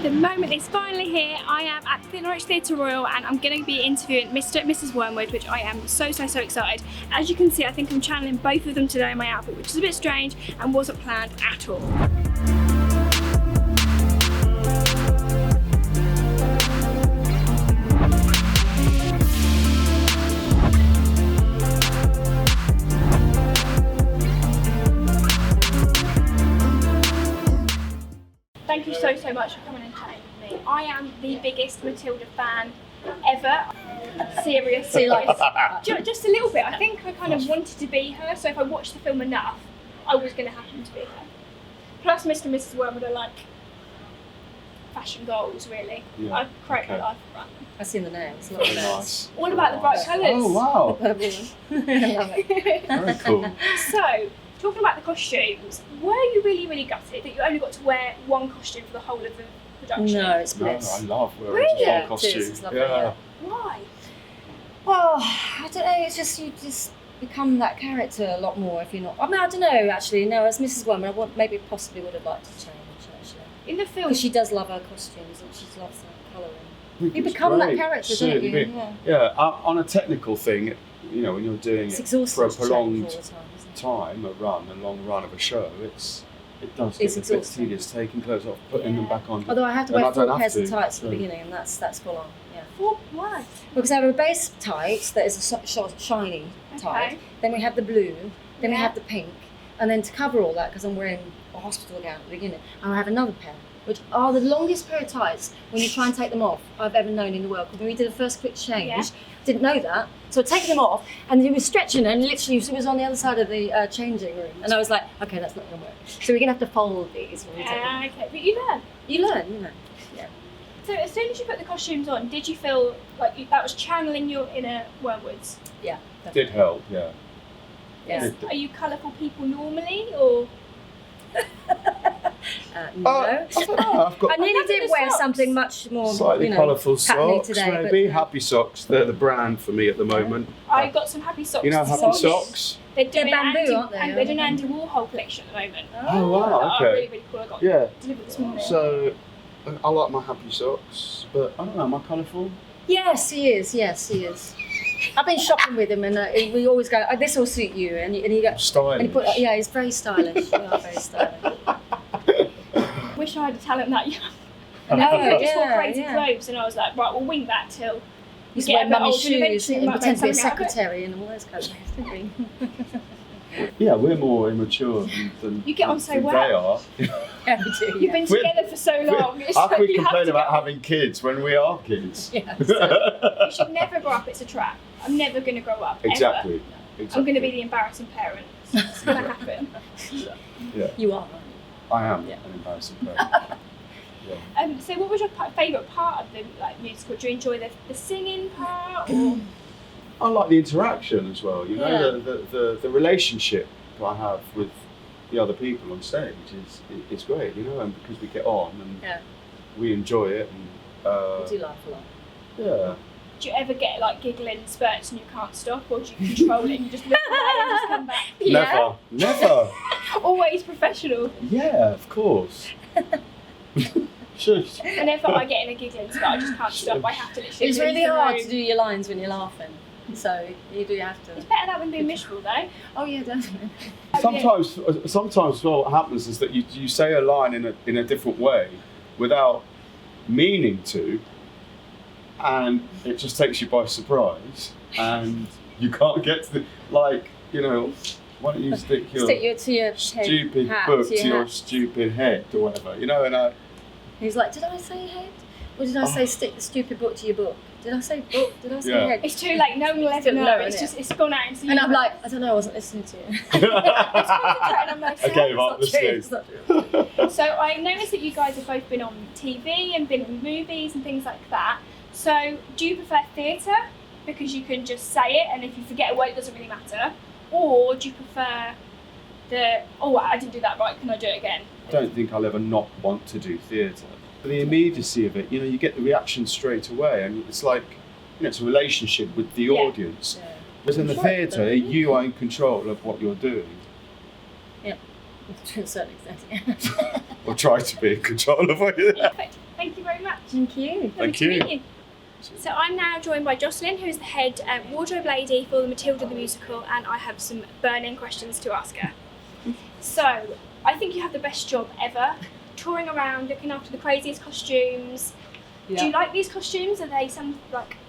The moment is finally here. I am at the Norwich Theatre Royal and I'm going to be interviewing Mr. and Mrs. Wormwood, which I am so excited. As you can see, I think I'm channeling both of them today in my outfit, which is a bit strange and wasn't planned at all. Thank you so much for coming and chatting with me. I am the biggest Matilda fan ever. Seriously. Just a little bit. I think I kind of wanted to be her, so if I watched the film enough, I was going to happen to be her. Plus Mr. and Mrs. Wormwood are like fashion goals, really. Yeah. I create my life around them. I've seen the names. Very nice. All about the bright colours. Oh wow. I love it. Very cool. So, talking about the costumes, were you really gutted that you only got to wear one costume for the whole of the production? No, it's bliss. I love wearing Really? one costume. It's lovely, yeah. Why? Well, I don't know, it's just you just become that character a lot more if you're not. I mean, I don't know actually. No, as Mrs. Wormwood, maybe possibly would have liked to change actually. In the film, because she does love her costumes and she loves her colouring. You become that character, don't you? Yeah. On a technical thing, you know, when you're doing it for a prolonged time, a long run of a show, it does get a bit tedious taking clothes off, putting them back on. Although I have to wear 4 pairs of tights at the beginning, and that's full on. Yeah. Why? Because I have a base tights that is a shiny tight. Then we have the blue. Then we have the pink, and then to cover all that, because I'm wearing a hospital gown at the beginning, I have another pair, which are the longest pair of tights when you try and take them off I've ever known in the world. Because when we did the first quick change, didn't know that, so I'd taken them off, and he was stretching, and literally it was on the other side of the changing room, and I was like, okay, that's not going to work. So we're going to have to fold these when we take them. Okay, but you learn. You learn. Yeah. So as soon as you put the costumes on, did you feel like that was channeling your inner Wormwoods? Yeah. Definitely. Did help, yeah. Yeah. Are you colourful people normally, or? No. I don't know. I nearly did wear something much more slightly colourful socks, today, maybe. Happy Socks, they're the brand for me at the moment. I got some Happy Socks. You know Happy Socks? They're doing bamboo, aren't they? They're doing an Andy Warhol collection at the moment. Oh wow, okay. Really cool. I got delivered this morning. So, I like my Happy Socks, but I don't know, am I colourful? Yes, he is. I've been shopping with him, and we always go, oh, this will suit you, and you go, stylish. And he's very stylish. You are very stylish. Wish I had a talent that young. I just wore crazy clothes, and I was like, right, we'll wing that till you get a bit old, shoes and pretend to be a secretary and all those kinds of things, didn't we? Yeah, we're more immature than you get on so well. They are. Yeah, we do. You've been together for so long. How can we complain about having kids when we are kids? Yeah. You should never grow up. It's a trap. I'm never going to grow up. Exactly. Ever. I'm going to be the embarrassing parent. It's going to happen. Yeah. You are. I am an embarrassing parent. So what was your favourite part of the musical? Do you enjoy the singing part? Or? I like the interaction as well. You know, the relationship I have with the other people on stage is great. You know, and because we get on and we enjoy it. And, we do laugh a lot. Yeah. Do you ever get giggling spurts and you can't stop, or do you control it and you just look away and just come back? Never. Always professional. Yeah, of course. Shush. Whenever I get in a giggling spurt, I just can't stop. I have to literally. It's really hard to do your lines when you're laughing, so you do have to. It's better that than being miserable, though. Oh yeah, definitely. Sometimes what happens is that you say a line in a different way without meaning to, and it just takes you by surprise, and you can't get to why don't you stick your stupid book to your stupid head or whatever, and he's like, did I say head? Or did I say stick the stupid book to your book? Did I say book? Did I say head? It's too late, no one will ever know. It's gone out into the And I'm like, I don't know, I wasn't listening to you. I'm like, okay, Mark, it's not true. So I noticed that you guys have both been on TV and been in movies and things like that. So do you prefer theatre because you can just say it and if you forget a word it doesn't really matter? Or do you prefer I didn't do that right, can I do it again? I don't think I'll ever not want to do theatre. The immediacy of it, you get the reaction straight away, and it's like, it's a relationship with the audience. Yeah. Whereas in the theatre, you are in control of what you're doing. Yeah, to a certain extent, yeah. Or try to be in control of what you're doing. Perfect. Thank Thank you very much. Thank you. Lovely Thank to you. meet you. So I'm now joined by Jocelyn, who is the head wardrobe lady for the Matilda the musical, and I have some burning questions to ask her. So, I think you have the best job ever, touring around, looking after the craziest costumes. Yeah. Do you like these costumes? Are they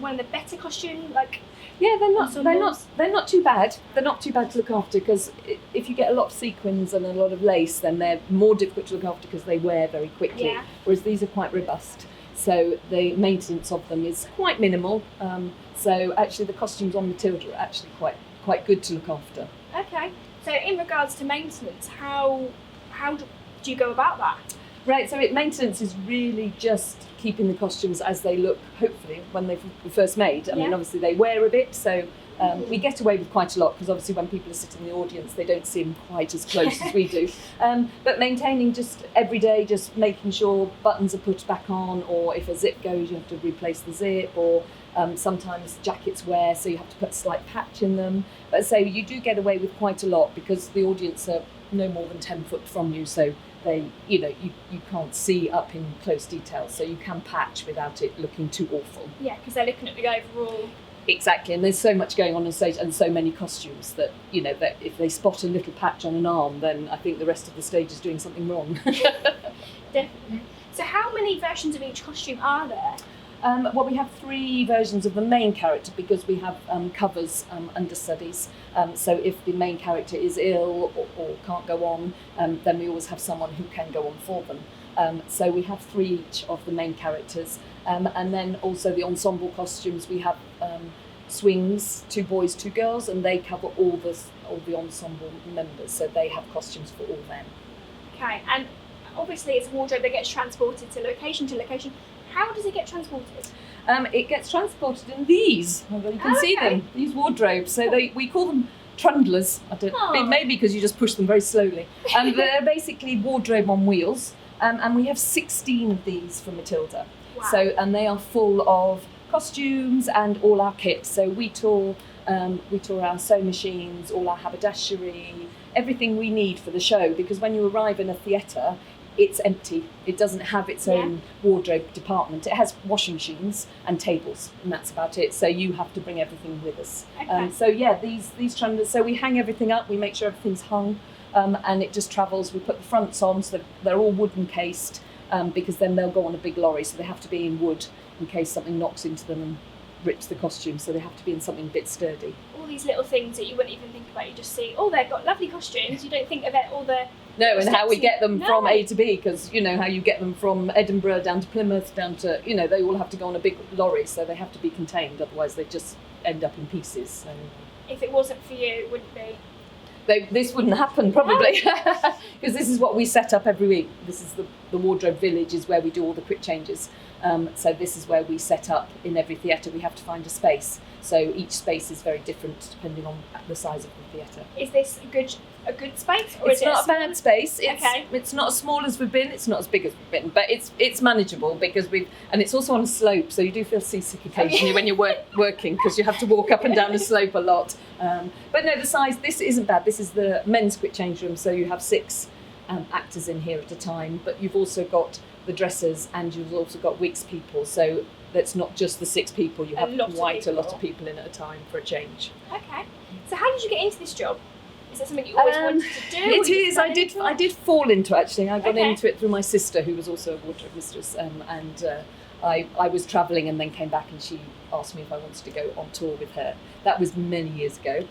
one of the better costumes? Yeah, they're ensembles? not too bad. They're not too bad to look after, because if you get a lot of sequins and a lot of lace, then they're more difficult to look after because they wear very quickly. Yeah. Whereas these are quite robust, so the maintenance of them is quite minimal. So actually, the costumes on Matilda are actually quite good to look after. Okay. So in regards to maintenance, how do you go about that? Right, so maintenance is really just keeping the costumes as they look, hopefully, when they were first made. I mean, obviously they wear a bit, so we get away with quite a lot, because obviously when people are sitting in the audience, they don't see them quite as close as we do. But maintaining just every day, just making sure buttons are put back on, or if a zip goes, you have to replace the zip, or sometimes jackets wear, so you have to put a slight patch in them. But so you do get away with quite a lot, because the audience are no more than 10 foot from you, so they, you can't see up in close detail, so you can patch without it looking too awful. Yeah, because they're looking at the overall. Exactly, and there's so much going on stage and so many costumes that, that if they spot a little patch on an arm, then I think the rest of the stage is doing something wrong. Definitely. So how many versions of each costume are there? Well, we have 3 versions of the main character, because we have covers, understudies. So if the main character is ill or can't go on, then we always have someone who can go on for them. So we have 3 each of the main characters. And then also the ensemble costumes, we have swings, 2 boys, 2 girls, and they cover all the ensemble members. So they have costumes for all them. Okay, and obviously it's a wardrobe that gets transported to location to location. How does it get transported? It gets transported in these. You can see them. These wardrobes. So we call them trundlers. Maybe because you just push them very slowly. And they're basically wardrobe on wheels. And we have 16 of these for Matilda. Wow. So and they are full of costumes and all our kit. So we tour our sewing machines, all our haberdashery, everything we need for the show. Because when you arrive in a theatre, it's empty. It doesn't have its own wardrobe department. It has washing machines and tables, and that's about it. So you have to bring everything with us. Okay. So yeah, these trundlers. So we hang everything up. We make sure everything's hung, and it just travels. We put the fronts on, so they're all wooden cased, because then they'll go on a big lorry. So they have to be in wood in case something knocks into them and rips the costume. So they have to be in something a bit sturdy. All these little things that you wouldn't even think about. You just see, they've got lovely costumes. You don't think of all the... No, and how we get them No. from A to B, because you know how you get them from Edinburgh down to Plymouth, down to, they all have to go on a big lorry, so they have to be contained, otherwise they just end up in pieces. So If it wasn't for you, it wouldn't be. this wouldn't happen probably, because this is what we set up every week. This is the wardrobe village, is where we do all the quick changes. So this is where we set up in every theatre. We have to find a space, so each space is very different depending on the size of the theatre. Is this a good space, or It's is it not a bad space. Okay. It's not as small as we've been. It's not as big as we've been, but it's manageable, because and it's also on a slope, so you do feel seasick occasionally when you're working, because you have to walk up and down the slope a lot. But no, the size. This isn't bad. This is the men's quick change room, so you have 6 actors in here at a time, but you've also got the dressers, and you've also got wigs people. So that's not just the 6 people. You have quite a lot of people in at a time for a change. Okay. So how did you get into this job? Is that something you always wanted to do? It is. I did fall into it, actually. I got Okay. into it through my sister, who was also a wardrobe mistress, and I was travelling and then came back, and she asked me if I wanted to go on tour with her. That was many years ago.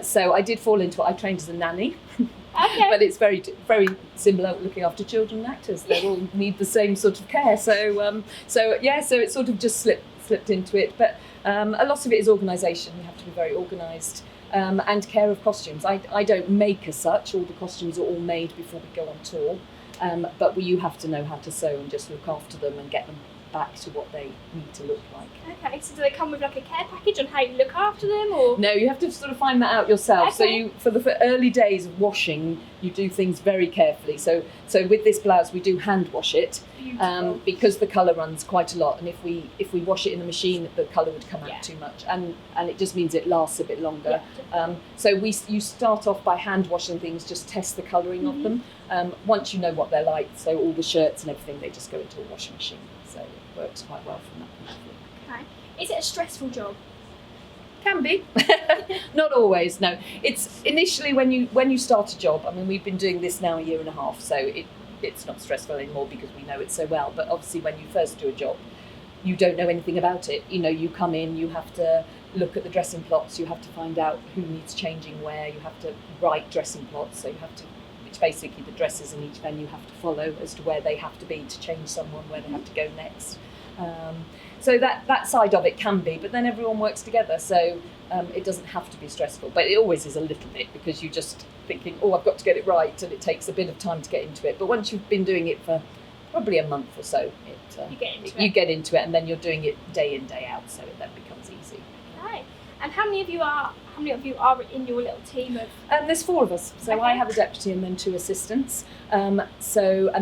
So I did fall into it. I trained as a nanny. Okay. But it's very, very similar looking after children and actors. They all need the same sort of care. So it sort of just slipped into it. But a lot of it is organisation. You have to be very organised, and care of costumes. I don't make as such. All the costumes are all made before we go on tour. But you have to know how to sew and just look after them and get them back to what they need to look like. Okay, so do they come with like a care package on how you look after them, or? No, you have to sort of find that out yourself. So Okay. for the early days of washing, you do things very carefully. So with this blouse, we do hand wash it. Beautiful. Because the colour runs quite a lot, and if we wash it in the machine, the colour would come out too much, and it just means it lasts a bit longer. So you start off by hand washing things, just test the colouring of them. Once you know what they're like, so all the shirts and everything, they just go into a washing machine. So it works quite well from that point of view. Okay. Is it a stressful job? Can be, not always. No, it's initially when you start a job. I mean, we've been doing this now a year and a half, so it's not stressful anymore because we know it so well. But obviously, when you first do a job, you don't know anything about it. You know, you come in, you have to look at the dressing plots, you have to find out who needs changing where, you have to write dressing plots, so you have to, which basically the dresses in each venue have to follow as to where they have to be to change someone, where they have to go next. So that side of it can be, but then everyone works together, so it doesn't have to be stressful. But it always is a little bit, because you're just thinking, oh, I've got to get it right, and it takes a bit of time to get into it. But once you've been doing it for probably a month or so, you get into it, and then you're doing it day in, day out, so it then becomes easy. Okay. And how many of you are in your little team of? There's 4 of us, so Okay. I have a deputy and then 2 assistants. And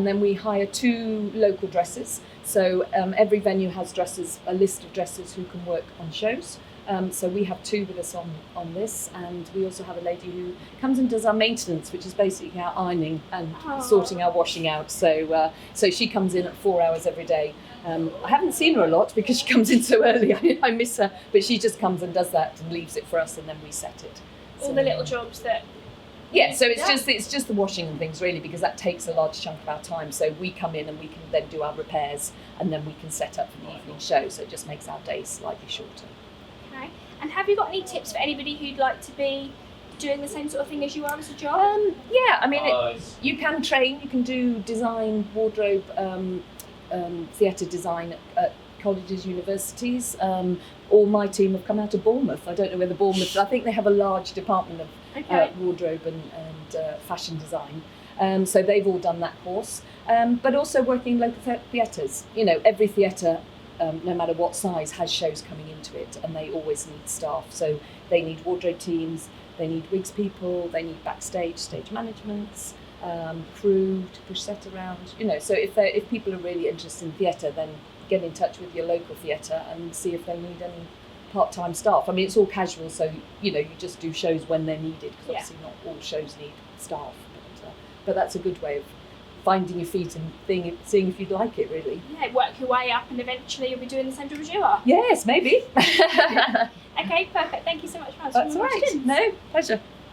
then we hire 2 local dressers. So every venue has dressers, a list of dressers who can work on shows. So we have 2 with us on this, and we also have a lady who comes and does our maintenance, which is basically our ironing and sorting our washing out. So she comes in at 4 hours every day. I haven't seen her a lot because she comes in so early. I miss her, but she just comes and does that and leaves it for us, and then we set it. All the little jobs that. Yeah, so it's just the washing and things really, because that takes a large chunk of our time. So we come in and we can then do our repairs, and then we can set up for the evening show. So it just makes our days slightly shorter. Okay. And have you got any tips for anybody who'd like to be doing the same sort of thing as you are as a job? Yeah, I mean, you can train, you can do design, wardrobe, theatre design at colleges, universities. All my team have come out of Bournemouth. I don't know whether Bournemouth, I think they have a large department of wardrobe and fashion design. So they've all done that course. But also working in local theatres. You know, every theatre, no matter what size, has shows coming into it, and they always need staff. So they need wardrobe teams, they need wigs people, they need backstage, stage managements, crew to push set around. You know, so if people are really interested in theatre, then get in touch with your local theatre and see if they need any part-time staff. I mean, it's all casual, so you know, you just do shows when they're needed, because obviously not all shows need staff. But that's a good way of finding your feet and seeing if you'd like it, really. Yeah, work your way up, and eventually you'll be doing the same job as you are. Yes, maybe. Okay, perfect. Thank you so much for answering That's my all right. questions. No, pleasure.